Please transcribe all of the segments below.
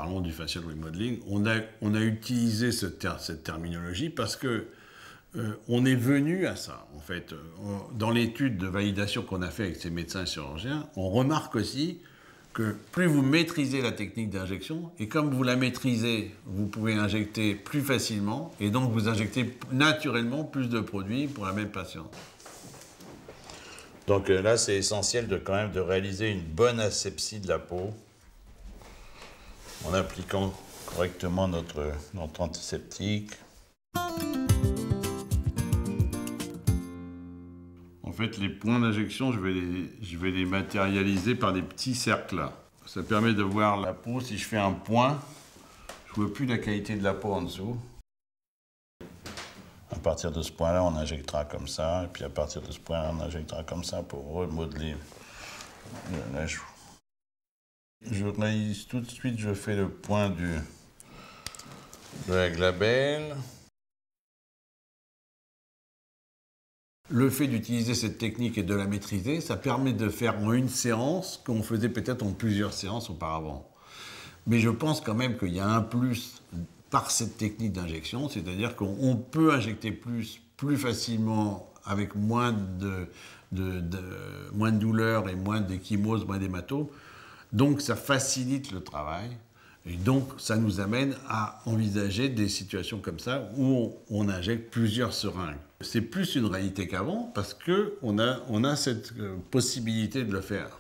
parlons du facial remodeling. On a utilisé cette terminologie parce que on est venu à ça, en fait. Dans l'étude de validation qu'on a fait avec ces médecins chirurgiens, on remarque aussi que plus vous maîtrisez la technique d'injection, et comme vous la maîtrisez, vous pouvez injecter plus facilement, et donc vous injectez naturellement plus de produits pour la même patiente. Donc là, c'est essentiel quand même de réaliser une bonne asepsie de la peau en appliquant correctement notre antiseptique. En fait, les points d'injection, je vais les matérialiser par des petits cercles là. Ça permet de voir la peau. Si je fais un point, je ne vois plus la qualité de la peau en dessous. À partir de ce point-là, on injectera comme ça. Et puis à partir de ce point-là, on injectera comme ça pour remodeler la joue. Je réalise tout de suite, je fais le point de la glabelle. Le fait d'utiliser cette technique et de la maîtriser, ça permet de faire en une séance qu'on faisait peut-être en plusieurs séances auparavant. Mais je pense quand même qu'il y a un plus par cette technique d'injection, c'est-à-dire qu'on peut injecter plus facilement avec moins de douleur et moins d'échymose, moins d'hématome. Donc ça facilite le travail. Et donc, ça nous amène à envisager des situations comme ça où on injecte plusieurs seringues. C'est plus une réalité qu'avant parce qu'on a cette possibilité de le faire.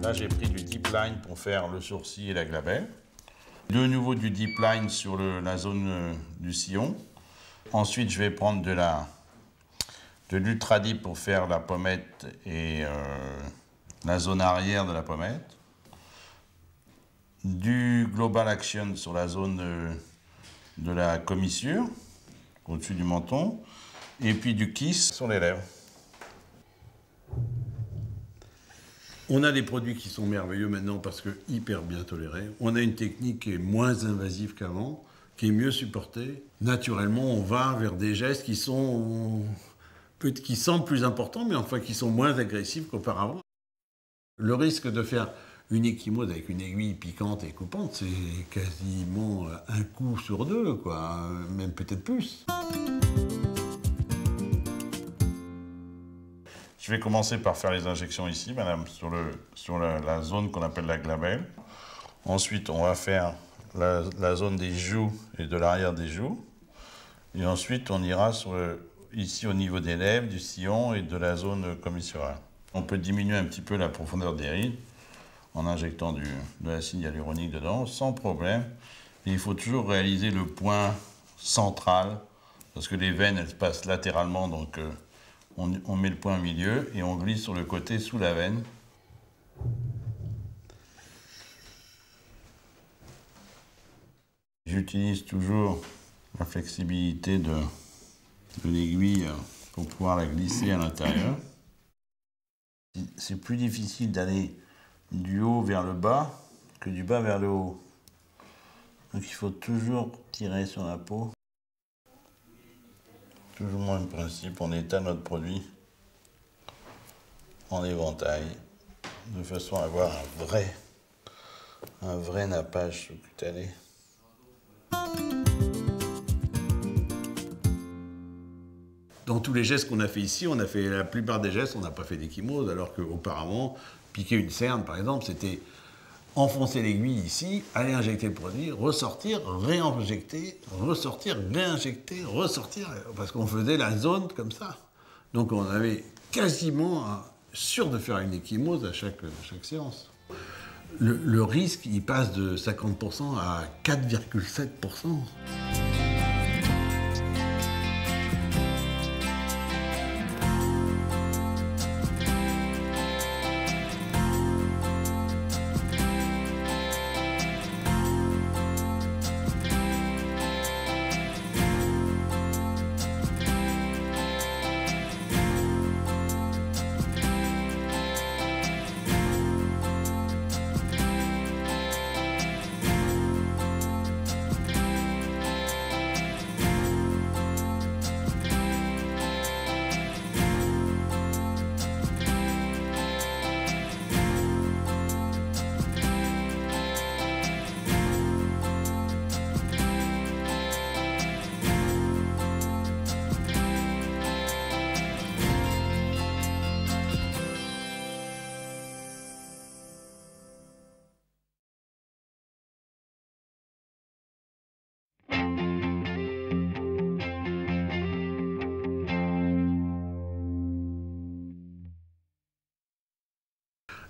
Là, j'ai pris du deep line pour faire le sourcil et la glabelle. De nouveau du deep line sur la zone du sillon. Ensuite, je vais prendre de l'ultra deep pour faire la pommette et la zone arrière de la pommette. Du global action sur la zone de la commissure, au-dessus du menton. Et puis du kiss sur les lèvres. On a des produits qui sont merveilleux maintenant parce que hyper bien tolérés. On a une technique qui est moins invasive qu'avant, qui est mieux supportée. Naturellement, on va vers des gestes qui semblent plus importants, mais enfin qui sont moins agressifs qu'auparavant. Le risque de faire une ecchymose avec une aiguille piquante et coupante, c'est quasiment un coup sur deux, quoi, même peut-être plus. Je vais commencer par faire les injections ici, madame, sur la zone qu'on appelle la glabelle. Ensuite, on va faire la zone des joues et de l'arrière des joues. Et ensuite, on ira ici au niveau des lèvres, du sillon et de la zone commissurale. On peut diminuer un petit peu la profondeur des rides en injectant de l'acide hyaluronique dedans, sans problème. Et il faut toujours réaliser le point central, parce que les veines, elles passent latéralement, donc on met le point au milieu et on glisse sur le côté sous la veine. J'utilise toujours la flexibilité de l'aiguille pour pouvoir la glisser à l'intérieur. C'est plus difficile d'aller du haut vers le bas que du bas vers le haut. Donc il faut toujours tirer sur la peau. Toujours le même principe, on étale notre produit en éventail de façon à avoir un vrai nappage sous-cutané. Dans tous les gestes qu'on a fait ici, on a fait la plupart des gestes, on n'a pas fait d'ecchymose, alors qu'auparavant, piquer une cerne, par exemple, c'était enfoncer l'aiguille ici, aller injecter le produit, ressortir, réinjecter, ressortir, réinjecter, ressortir, parce qu'on faisait la zone comme ça. Donc on avait quasiment sûr de faire une ecchymose à chaque séance. Le risque, il passe de 50% à 4,7%.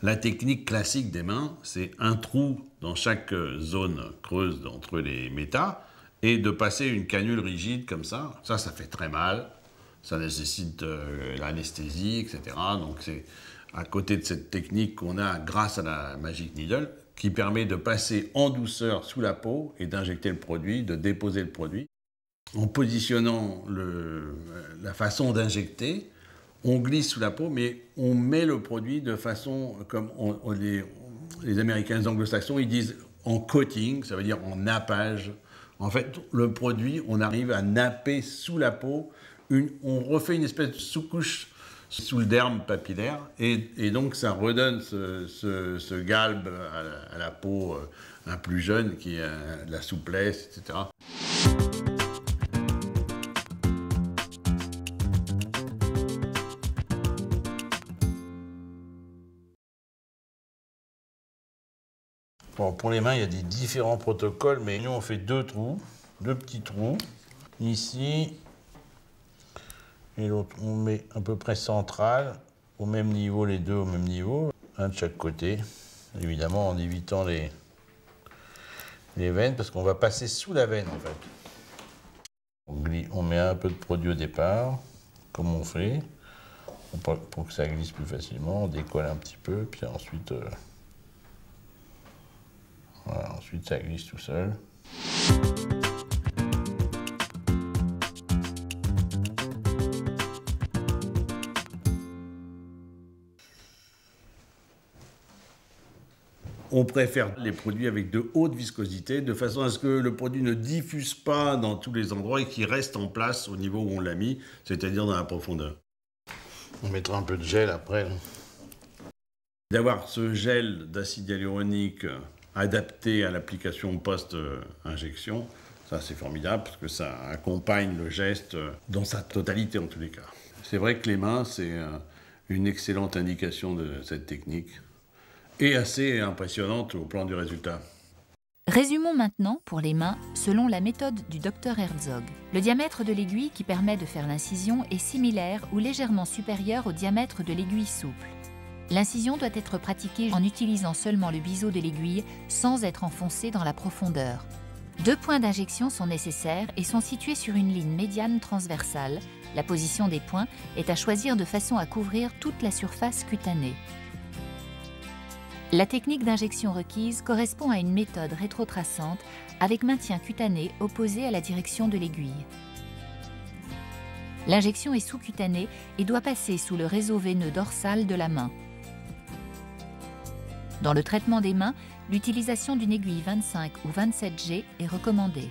La technique classique des mains, c'est un trou dans chaque zone creuse entre les métas et de passer une canule rigide comme ça. Ça fait très mal. Ça nécessite l'anesthésie, etc. Donc c'est à côté de cette technique qu'on a grâce à la Magic Needle qui permet de passer en douceur sous la peau et d'injecter le produit, de déposer le produit. En positionnant la façon d'injecter, on glisse sous la peau, mais on met le produit de façon, comme les Américains, les Anglo-Saxons, ils disent en coating, ça veut dire en nappage. En fait, le produit, on arrive à napper sous la peau, on refait une espèce de sous-couche sous le derme papillaire, et donc ça redonne ce galbe à la peau un plus jeune, qui a de la souplesse, etc. Bon, pour les mains, il y a des différents protocoles, mais nous, on fait deux petits trous, ici, et l'autre, on met à peu près central, au même niveau, les deux au même niveau, un de chaque côté, évidemment en évitant les veines, parce qu'on va passer sous la veine, en fait. On met un peu de produit au départ, comme on fait, pour que ça glisse plus facilement, on décolle un petit peu, puis ensuite... Voilà, ensuite ça glisse tout seul. On préfère les produits avec de haute viscosité, de façon à ce que le produit ne diffuse pas dans tous les endroits et qu'il reste en place au niveau où on l'a mis, c'est-à-dire dans la profondeur. On mettra un peu de gel après. D'avoir ce gel d'acide hyaluronique adapté à l'application post-injection, ça c'est formidable parce que ça accompagne le geste dans sa totalité en tous les cas. C'est vrai que les mains, c'est une excellente indication de cette technique et assez impressionnante au plan du résultat. Résumons maintenant pour les mains selon la méthode du Dr Herzog. Le diamètre de l'aiguille qui permet de faire l'incision est similaire ou légèrement supérieur au diamètre de l'aiguille souple. L'incision doit être pratiquée en utilisant seulement le biseau de l'aiguille sans être enfoncé dans la profondeur. 2 points d'injection sont nécessaires et sont situés sur une ligne médiane transversale. La position des points est à choisir de façon à couvrir toute la surface cutanée. La technique d'injection requise correspond à une méthode rétrotraçante avec maintien cutané opposé à la direction de l'aiguille. L'injection est sous-cutanée et doit passer sous le réseau veineux dorsal de la main. Dans le traitement des mains, l'utilisation d'une aiguille 25 ou 27G est recommandée.